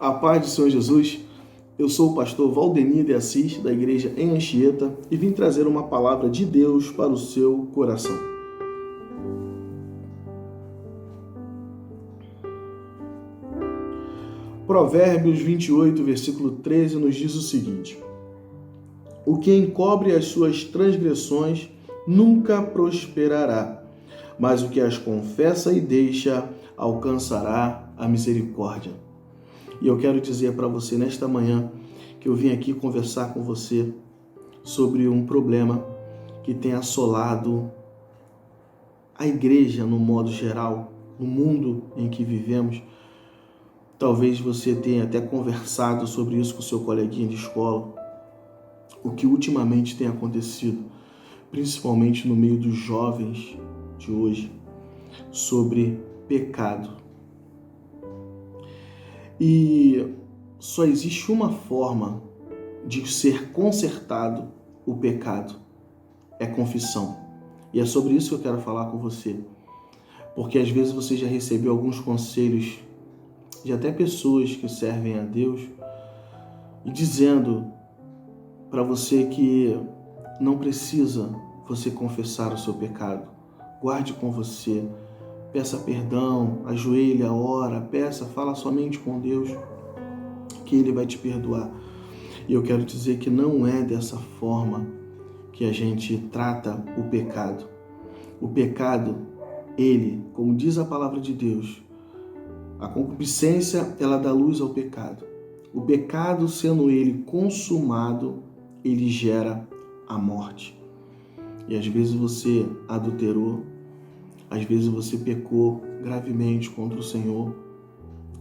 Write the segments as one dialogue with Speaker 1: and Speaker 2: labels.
Speaker 1: A paz do Senhor Jesus, eu sou o pastor Valdemir de Assis, da igreja em Anchieta, e vim trazer uma palavra de Deus para o seu coração. Provérbios 28, versículo 13, nos diz o seguinte: o que encobre as suas transgressões nunca prosperará, mas o que as confessa e deixa alcançará a misericórdia. E eu quero dizer para você nesta manhã que eu vim aqui conversar com você sobre um problema que tem assolado a igreja no modo geral, no mundo em que vivemos. Talvez você tenha até conversado sobre isso com seu coleguinha de escola. O que ultimamente tem acontecido, principalmente no meio dos jovens de hoje, sobre pecado. E só existe uma forma de ser consertado o pecado, é confissão. E é sobre isso que eu quero falar com você. Porque às vezes você já recebeu alguns conselhos de até pessoas que servem a Deus e dizendo para você que não precisa você confessar o seu pecado. Guarde com você. Peça perdão, ajoelha, ora, peça, fala somente com Deus, que Ele vai te perdoar. E eu quero dizer que não é dessa forma que a gente trata o pecado. O pecado, ele, como diz a palavra de Deus, a concupiscência, ela dá luz ao pecado. O pecado, sendo ele consumado, ele gera a morte. E às vezes você adulterou, às vezes você pecou gravemente contra o Senhor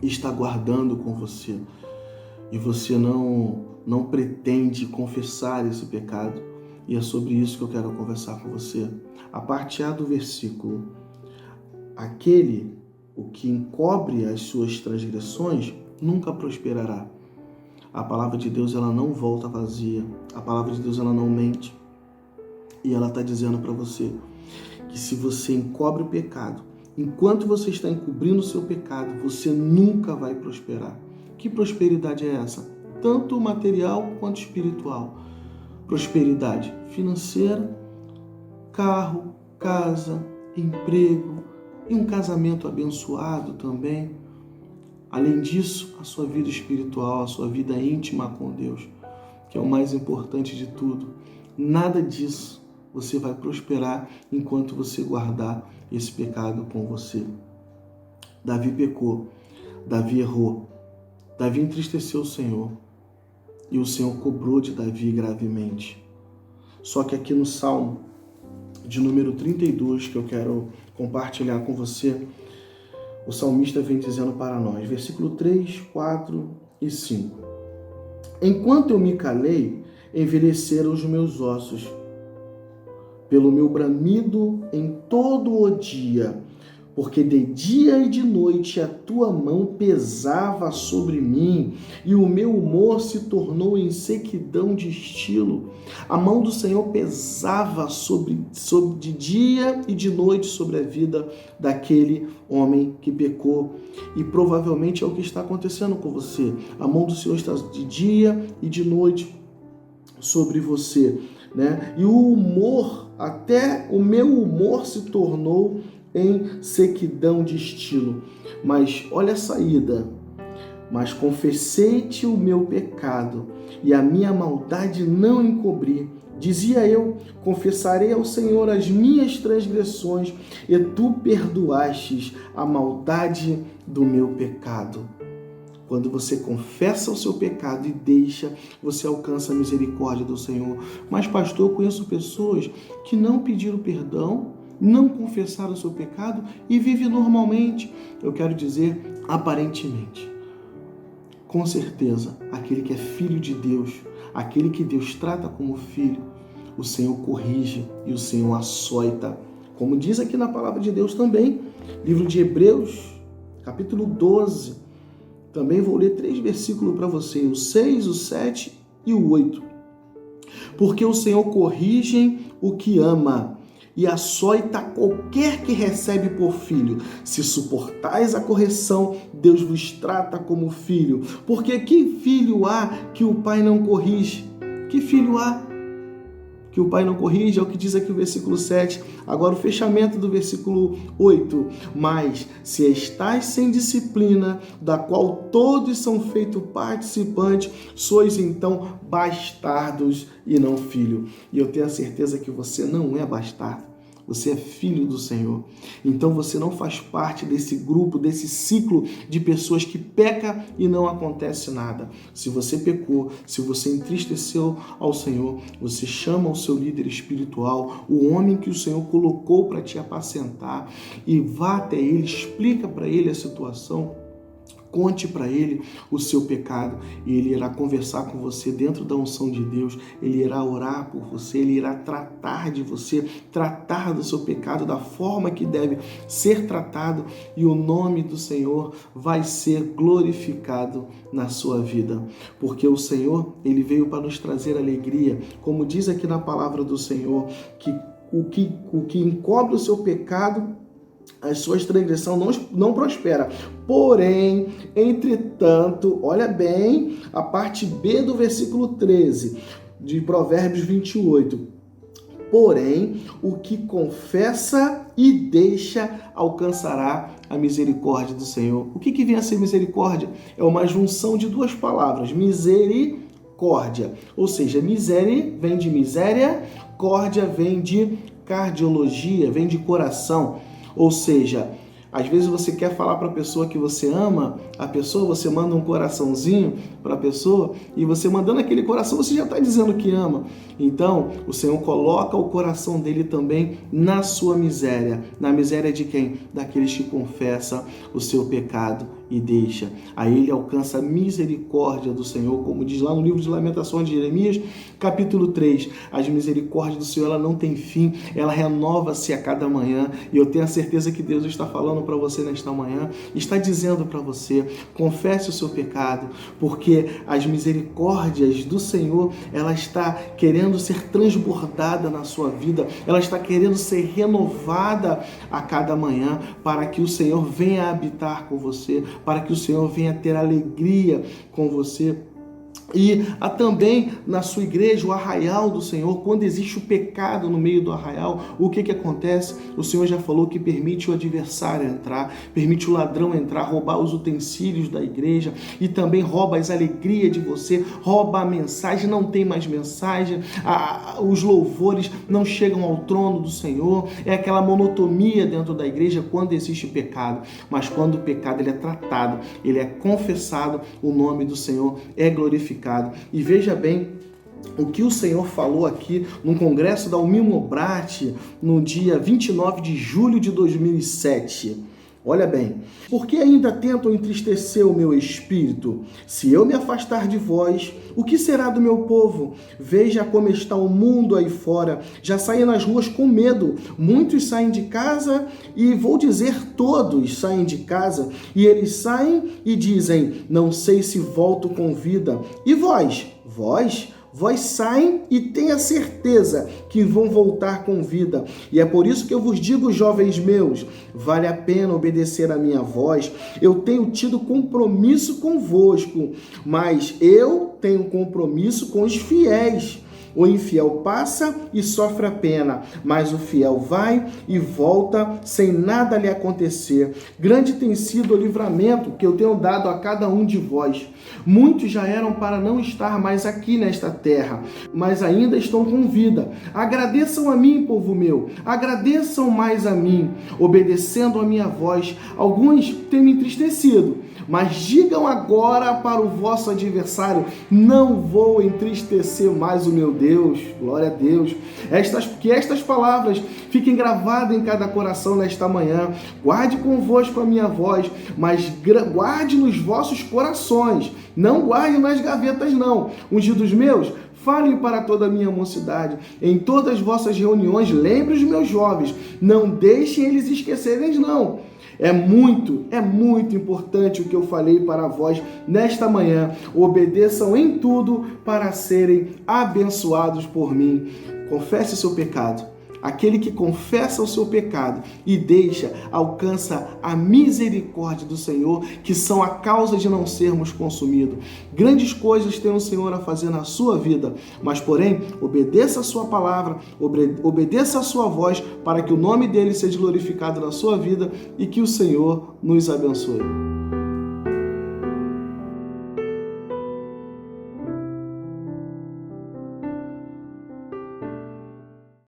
Speaker 1: e está guardando com você. E você não pretende confessar esse pecado. E é sobre isso que eu quero conversar com você. A parte A do versículo. O que encobre as suas transgressões nunca prosperará. A palavra de Deus, ela não volta vazia. A palavra de Deus, ela não mente. E ela está dizendo para você que se você encobre o pecado, enquanto você está encobrindo o seu pecado, você nunca vai prosperar. Que prosperidade é essa? Tanto material quanto espiritual. Prosperidade financeira, carro, casa, emprego e um casamento abençoado também. Além disso, a sua vida espiritual, a sua vida íntima com Deus, que é o mais importante de tudo. Nada disso você vai prosperar enquanto você guardar esse pecado com você. Davi pecou, Davi errou, Davi entristeceu o Senhor e o Senhor cobrou de Davi gravemente. Só que aqui no Salmo de número 32, que eu quero compartilhar com você, o salmista vem dizendo para nós, versículo 3, 4 e 5. Enquanto eu me calei, envelheceram os meus ossos, pelo meu bramido em todo o dia, porque de dia e de noite a tua mão pesava sobre mim, e o meu humor se tornou em sequidão de estilo. A mão do Senhor pesava de dia e de noite sobre a vida daquele homem que pecou. E provavelmente é o que está acontecendo com você. A mão do Senhor está de dia e de noite sobre você, né? E o humor, até o meu humor se tornou em sequidão de estilo. Mas olha a saída. Mas confessei-te o meu pecado e a minha maldade não encobri. Dizia eu, confessarei ao Senhor as minhas transgressões e tu perdoastes a maldade do meu pecado. Quando você confessa o seu pecado e deixa, você alcança a misericórdia do Senhor. Mas, pastor, eu conheço pessoas que não pediram perdão, não confessaram o seu pecado e vivem normalmente. Eu quero dizer, aparentemente. Com certeza, aquele que é filho de Deus, aquele que Deus trata como filho, o Senhor corrige e o Senhor açoita. Como diz aqui na palavra de Deus também, livro de Hebreus, capítulo 12, também vou ler 3 versículos para você, o 6, o 7 e o 8. Porque o Senhor corrige o que ama e açoita qualquer que recebe por filho. Se suportais a correção, Deus vos trata como filho. Porque que filho há que o pai não corrige? Que filho há que o pai não corrige? É o que diz aqui o versículo 7. Agora o fechamento do versículo 8. Mas se estais sem disciplina, da qual todos são feitos participantes, sois então bastardos e não filho. E eu tenho a certeza que você não é bastardo. Você é filho do Senhor. Então você não faz parte desse grupo, desse ciclo de pessoas que peca e não acontece nada. Se você pecou, se você entristeceu ao Senhor, você chama o seu líder espiritual, o homem que o Senhor colocou para te apacentar, e vá até ele, explica para ele a situação. Conte para ele o seu pecado e ele irá conversar com você dentro da unção de Deus, ele irá orar por você, ele irá tratar de você, tratar do seu pecado da forma que deve ser tratado e o nome do Senhor vai ser glorificado na sua vida. Porque o Senhor, ele veio para nos trazer alegria, como diz aqui na palavra do Senhor, que o que encobre o seu pecado, as suas transgressões não prospera. Porém, entretanto, olha bem a parte B do versículo 13 de Provérbios 28. Porém, o que confessa e deixa alcançará a misericórdia do Senhor. O que vem a ser misericórdia? É uma junção de duas palavras, misericórdia. Ou seja, miséria vem de miséria, córdia vem de cardiologia, vem de coração. Ou seja, às vezes você quer falar para a pessoa que você ama, a pessoa, você manda um coraçãozinho para a pessoa e você mandando aquele coração, você já está dizendo que ama. Então, o Senhor coloca o coração dele também na sua miséria. Na miséria de quem? Daqueles que confessam o seu pecado e deixa. Aí ele alcança a misericórdia do Senhor, como diz lá no livro de Lamentações de Jeremias, capítulo 3. As misericórdias do Senhor, ela não tem fim, ela renova-se a cada manhã. E eu tenho a certeza que Deus está falando para você nesta manhã, está dizendo para você, confesse o seu pecado, porque as misericórdias do Senhor, ela está querendo ser transbordada na sua vida, ela está querendo ser renovada a cada manhã, para que o Senhor venha habitar com você, para que o Senhor venha ter alegria com você. E há também na sua igreja o arraial do Senhor. Quando existe o pecado no meio do arraial, o que acontece? O Senhor já falou que permite o adversário entrar, permite o ladrão entrar, roubar os utensílios da igreja e também rouba as alegrias de você, rouba a mensagem, não tem mais mensagem, os louvores não chegam ao trono do Senhor, é aquela monotonia dentro da igreja quando existe pecado. Mas quando o pecado ele é tratado, ele é confessado, o nome do Senhor é glorificado. E veja bem o que o Senhor falou aqui no congresso da Umimobrat no dia 29 de julho de 2007. Olha bem, por que ainda tentam entristecer o meu espírito? Se eu me afastar de vós, o que será do meu povo? Veja como está o mundo aí fora, já saem nas ruas com medo. Muitos saem de casa e vou dizer todos saem de casa e eles saem e dizem, não sei se volto com vida. E vós? Vós saem e tenha certeza que vão voltar com vida. E é por isso que eu vos digo, jovens meus, vale a pena obedecer a minha voz. Eu tenho tido compromisso convosco, mas eu tenho compromisso com os fiéis. O infiel passa e sofre a pena, mas o fiel vai e volta sem nada lhe acontecer. Grande tem sido o livramento que eu tenho dado a cada um de vós. Muitos já eram para não estar mais aqui nesta terra, mas ainda estão com vida. Agradeçam a mim, povo meu, agradeçam mais a mim, obedecendo a minha voz. Alguns têm me entristecido, mas digam agora para o vosso adversário, não vou entristecer mais o meu Deus. Glória a Deus. Que estas palavras fiquem gravadas em cada coração nesta manhã. Guarde convosco a minha voz, mas guarde nos vossos corações. Não guarde nas gavetas, não. Ungidos meus, falem para toda a minha mocidade. Em todas as vossas reuniões, lembre os meus jovens. Não deixem eles esquecerem, não. É muito importante o que eu falei para vós nesta manhã. Obedeçam em tudo para serem abençoados por mim. Confesse o seu pecado. Aquele que confessa o seu pecado e deixa, alcança a misericórdia do Senhor, que são a causa de não sermos consumidos. Grandes coisas tem o Senhor a fazer na sua vida, mas porém, obedeça a sua palavra, obedeça a sua voz, para que o nome dele seja glorificado na sua vida e que o Senhor nos abençoe.